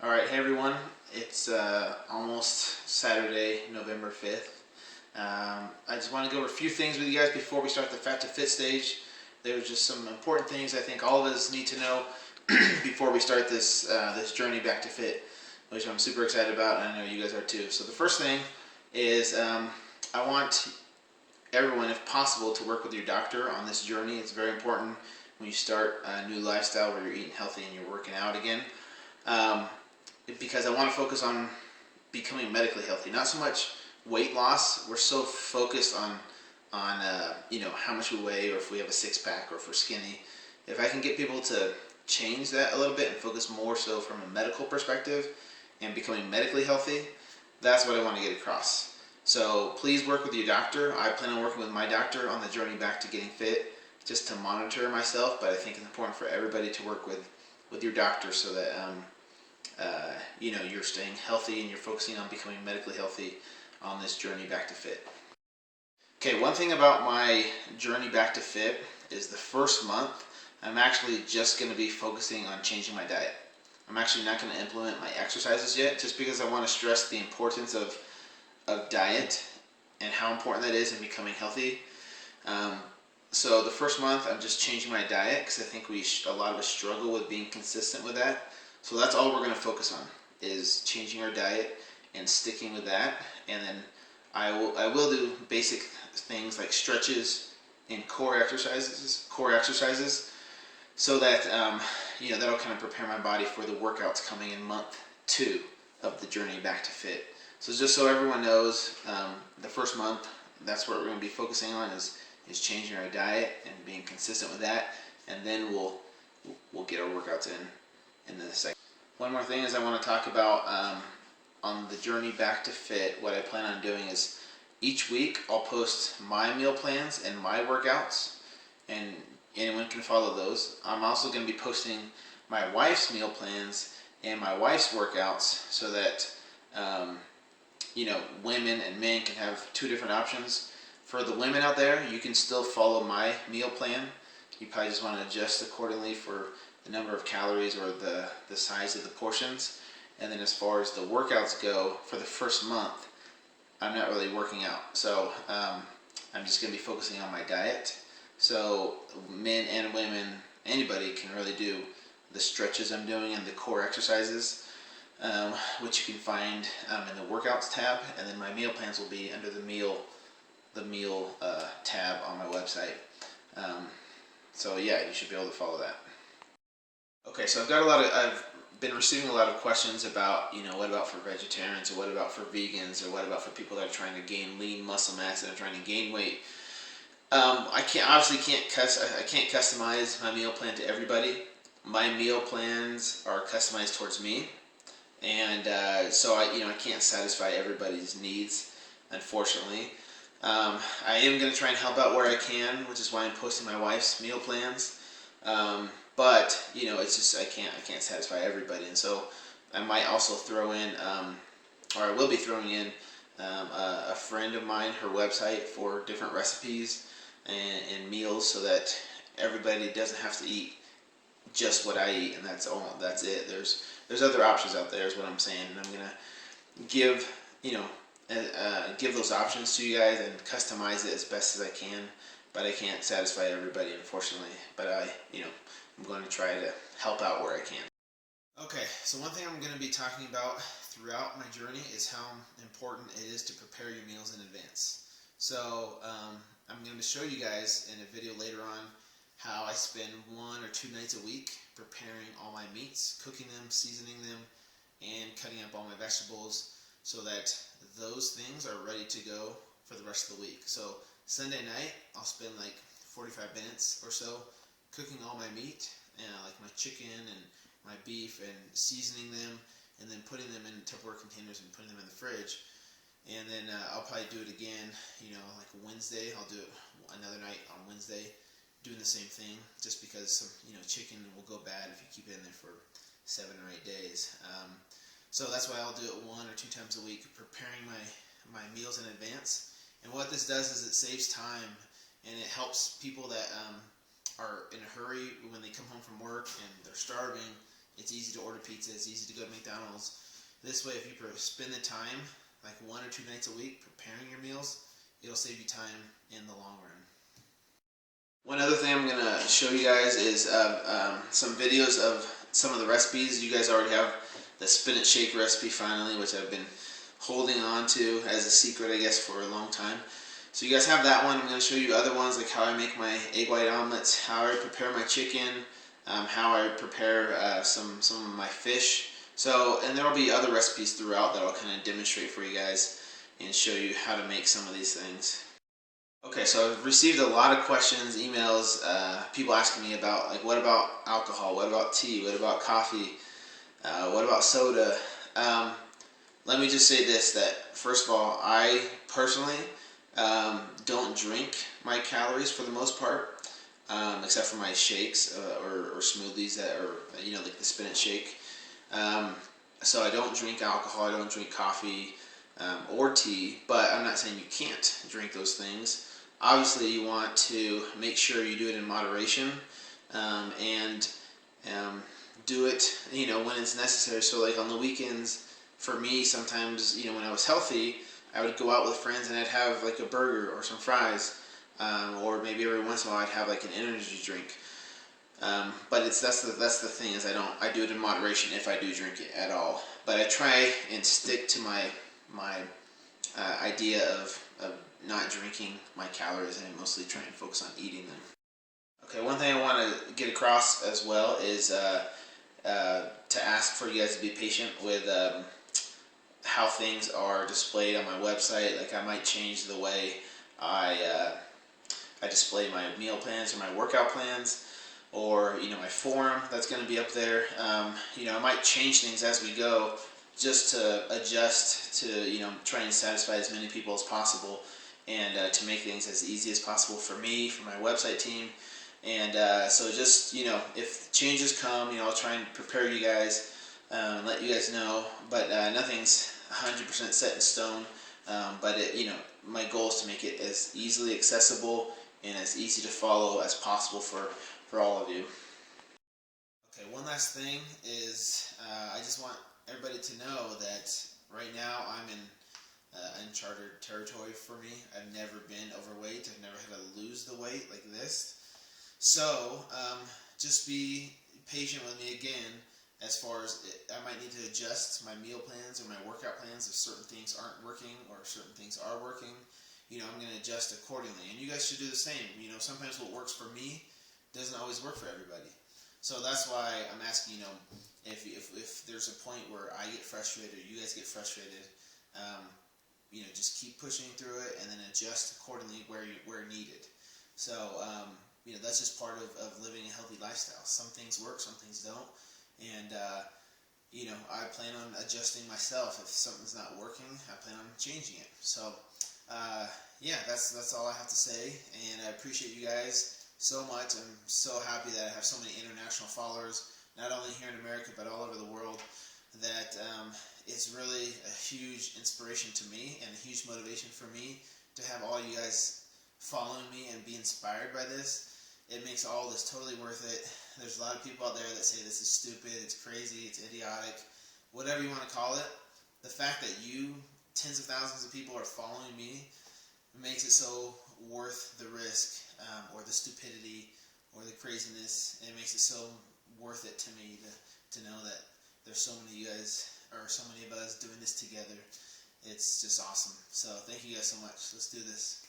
All right, hey everyone. It's almost Saturday, November 5th. I just want to go over a few things with you guys before we start the Fat2Fit stage. There's just some important things I think all of us need to know before we start this journey back to fit, which I'm super excited about, and I know you guys are too. So the first thing is I want everyone, if possible, to work with your doctor on this journey. It's very important when you start a new lifestyle where you're eating healthy and you're working out again. Because I want to focus on becoming medically healthy, not so much weight loss. We're so focused on how much we weigh, or if we have a six pack, or if we're skinny. If I can get people to change that a little bit and focus more so from a medical perspective and becoming medically healthy, that's what I want to get across. So please work with your doctor. I plan on working with my doctor on the journey back to getting fit, just to monitor myself. But I think it's important for everybody to work with your doctor so that you're staying healthy and you're focusing on becoming medically healthy on this journey back to fit. Okay, one thing about my journey back to fit is the first month I'm actually just going to be focusing on changing my diet. I'm actually not going to implement my exercises yet, just because I want to stress the importance of diet and how important that is in becoming healthy. So the first month I'm just changing my diet, because I think a lot of us struggle with being consistent with that. So that's all we're going to focus on, is changing our diet and sticking with that. And then I will do basic things like stretches and core exercises, so that that'll kind of prepare my body for the workouts coming in month 2 of the journey back to fit. So just so everyone knows, the first month, that's what we're going to be focusing on, is changing our diet and being consistent with that, and then we'll get our workouts in the second. One more thing is I want to talk about on the journey back to fit. What I plan on doing is each week I'll post my meal plans and my workouts, and anyone can follow those. I'm also going to be posting my wife's meal plans and my wife's workouts, so that women and men can have two different options. For the women out there, you can still follow my meal plan. You probably just want to adjust accordingly for the number of calories or the size of the portions. And then as far as the workouts go, for the first month, I'm not really working out. So I'm just going to be focusing on my diet. So men and women, anybody can really do the stretches I'm doing and the core exercises, which you can find in the workouts tab. And then my meal plans will be under the meal tab on my website. So yeah, you should be able to follow that. Okay, so I've been receiving a lot of questions about, what about for vegetarians, or what about for vegans, or what about for people that are trying to gain lean muscle mass and are trying to gain weight. I can't customize my meal plan to everybody. My meal plans are customized towards me, and so I can't satisfy everybody's needs, unfortunately. I am going to try and help out where I can, which is why I'm posting my wife's meal plans. But it's just I can't satisfy everybody, and so I might also throw in, or I will be throwing in, a friend of mine, her website for different recipes and meals, so that everybody doesn't have to eat just what I eat, and that's it. There's other options out there, is what I'm saying, and I'm gonna give those options to you guys and customize it as best as I can. But I can't satisfy everybody, unfortunately. But I'm going to try to help out where I can. Okay, so one thing I'm going to be talking about throughout my journey is how important it is to prepare your meals in advance. So I'm going to show you guys in a video later on how I spend 1 or 2 nights a week preparing all my meats, cooking them, seasoning them, and cutting up all my vegetables, so that those things are ready to go for the rest of the week. So Sunday night, I'll spend like 45 minutes or so cooking all my meat, like my chicken and my beef, and seasoning them, and then putting them in Tupperware containers and putting them in the fridge. And then I'll probably do it again, like Wednesday. I'll do it another night on Wednesday, doing the same thing, just because chicken will go bad if you keep it in there for 7 or 8 days. So that's why I'll do it 1 or 2 times a week, preparing my meals in advance. And what this does is it saves time, and it helps people that are in a hurry when they come home from work and they're starving. It's easy to order pizza. It's easy to go to McDonald's. This way, if you spend the time, like 1 or 2 nights a week, preparing your meals, it'll save you time in the long run. One other thing I'm going to show you guys is some videos of some of the recipes. You guys already have the spinach shake recipe finally, which I've been holding on to as a secret, I guess, for a long time. So you guys have that one. I'm going to show you other ones, like how I make my egg white omelets, how I prepare my chicken, how I prepare some of my fish. So, and there will be other recipes throughout that I'll kind of demonstrate for you guys and show you how to make some of these things. Okay, so I've received a lot of questions, emails, people asking me about, like, what about alcohol, what about tea, what about coffee, what about soda. Let me just say this, that first of all, I personally don't drink my calories for the most part, except for my shakes or smoothies that are, like the spinach shake. So I don't drink alcohol, I don't drink coffee or tea, but I'm not saying you can't drink those things. Obviously, you want to make sure you do it in moderation and do it, when it's necessary. So, like on the weekends, for me, sometimes, when I was healthy, I would go out with friends and I'd have like a burger or some fries, or maybe every once in a while I'd have like an energy drink. But that's the thing, is I do it in moderation if I do drink it at all. But I try and stick to my idea of not drinking my calories, and I mostly try and focus on eating them. Okay, one thing I want to get across as well is to ask for you guys to be patient with how things are displayed on my website. Like, I might change the way I display my meal plans or my workout plans, or my forum that's going to be up there. I might change things as we go, just to adjust to try and satisfy as many people as possible, and to make things as easy as possible for me, for my website team. And so just if changes come, I'll try and prepare you guys, let you guys know. But nothing's 100% set in stone. But my goal is to make it as easily accessible and as easy to follow as possible for all of you. Okay, one last thing is I just want everybody to know that right now I'm in uncharted territory for me. I've never been overweight. I've never had to lose the weight like this. So just be patient with me again, as far as I might need to adjust my meal plans or my workout plans if certain things aren't working or certain things are working. I'm going to adjust accordingly, and you guys should do the same. Sometimes what works for me doesn't always work for everybody. So that's why I'm asking, if there's a point where I get frustrated or you guys get frustrated, just keep pushing through it and then adjust accordingly where needed. So, that's just part of living a healthy lifestyle. Some things work, some things don't. And, I plan on adjusting myself. If something's not working, I plan on changing it. So, that's all I have to say. And I appreciate you guys so much. I'm so happy that I have so many international followers, not only here in America, but all over the world. That it's really a huge inspiration to me and a huge motivation for me to have all you guys following me and be inspired by this. It makes all this totally worth it. There's a lot of people out there that say this is stupid, it's crazy, it's idiotic, whatever you want to call it. The fact that tens of thousands of people are following me, makes it so worth the risk, or the stupidity, or the craziness. And it makes it so worth it to me to know that there's so many of you guys, or so many of us doing this together. It's just awesome. So thank you guys so much. Let's do this.